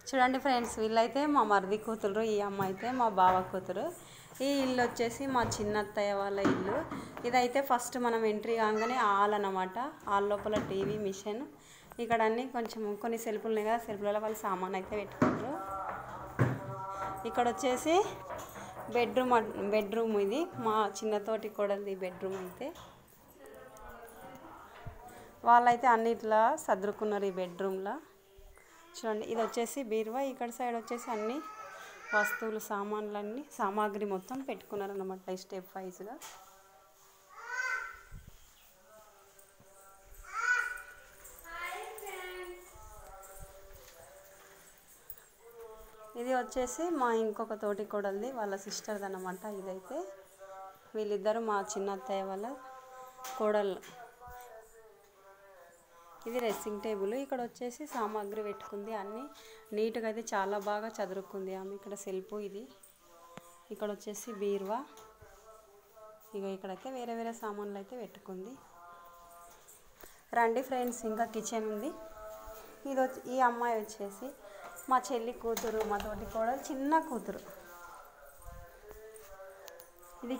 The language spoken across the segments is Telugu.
చూడండి ఫ్రెండ్స్, వీళ్ళైతే మా మరిది కూతురు, ఈ అమ్మ అయితే మా బావ కూతురు. ఈ ఇల్లు వచ్చేసి మా చిన్నత్తయ్య వాళ్ళ ఇల్లు. ఇదైతే ఫస్ట్ మనం ఎంట్రీ కాగానే హాల్ అన్నమాట. హాల్ లోపల టీవీ, మిషన్, ఇక్కడ అన్నీ కొంచెం కొన్ని సెల్ఫ్లు ఉన్నాయి కదా, సెల్ఫ్లలో వాళ్ళు సామాన్ అయితే పెట్టుకుంటారు. ఇక్కడ వచ్చేసి బెడ్రూమ్ ఇది మా చిన్నతోటి కోడలిది బెడ్రూమ్. అయితే వాళ్ళైతే అన్నిట్లా సర్దుకున్నారు ఈ బెడ్రూమ్లో. చూడండి, ఇది వచ్చేసి బీరువా. ఇక్కడ సైడ్ వచ్చేసి అన్ని వస్తువులు, సామాన్లన్నీ, సామాగ్రి మొత్తం పెట్టుకున్నారు అన్నమాట స్టెప్ వైజ్గా. ఇది వచ్చేసి మా ఇంకొక తోటి కోడలిది, వాళ్ళ సిస్టర్ది అన్నమాట. ఇదైతే వీళ్ళిద్దరు మా చిన్నత్తయ్య వాళ్ళ కోడళ్ళు. ఇది డ్రెస్సింగ్ టేబుల్. ఇక్కడ వచ్చేసి సామాగ్రి పెట్టుకుంది, అన్నీ నీట్గా అయితే చాలా బాగా చదురుకుంది ఆమె. ఇక్కడ సెల్ఫ్ ఇది. ఇక్కడ వచ్చేసి బీరువా. ఇక ఇక్కడైతే వేరే వేరే సామాన్లు అయితే పెట్టుకుంది. రండి ఫ్రెండ్స్, ఇంకా కిచెన్ ఉంది. ఈ అమ్మాయి వచ్చేసి మా చెల్లి కూతురు, మా తోటి కోడలు చిన్న కూతురు. ఇది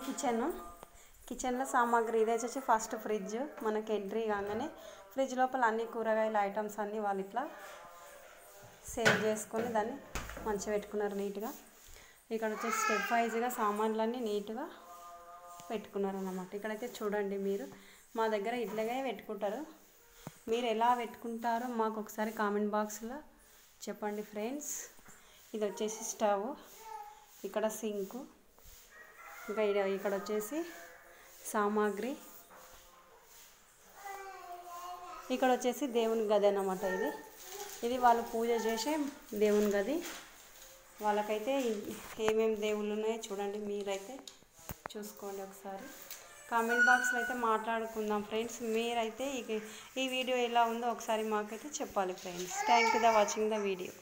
కిచెన్లో సామాగ్రి. ఇది వచ్చేసి ఫస్ట్ ఫ్రిడ్జ్. మనకి ఎంట్రీ కాగానే ఫ్రిడ్జ్ లోపల అన్ని కూరగాయల ఐటమ్స్ అన్నీ వాళ్ళు ఇట్లా సేవ్ చేసుకొని దాన్ని మంచిగా పెట్టుకున్నారు నీట్గా. ఇక్కడ వచ్చేసి స్టెప్ వైజ్గా సామాన్లన్నీ నీట్గా పెట్టుకున్నారు అన్నమాట. ఇక్కడైతే చూడండి, మీరు మా దగ్గర ఇట్లాగే పెట్టుకుంటారు. మీరు ఎలా పెట్టుకుంటారో మాకు ఒకసారి కామెంట్ బాక్స్లో చెప్పండి ఫ్రెండ్స్. ఇది వచ్చేసి స్టవ్, ఇక్కడ సింకు, ఇంకా ఇక్కడ వచ్చేసి సామాగ్రి. ఇక్కడ వచ్చేసి దేవుని గది అన్నమాట. ఇది వాళ్ళు పూజ చేసే దేవుని గది. వాళ్ళకైతే ఏమేమి దేవుళ్ళు ఉన్నాయో చూడండి, మీరైతే చూసుకోండి ఒకసారి. కామెంట్ బాక్స్లో అయితే మాట్లాడుకుందాం ఫ్రెండ్స్. మీరైతే ఈ వీడియో ఎలా ఉందో ఒకసారి మాకైతే చెప్పాలి friends. Thank you for watching the video.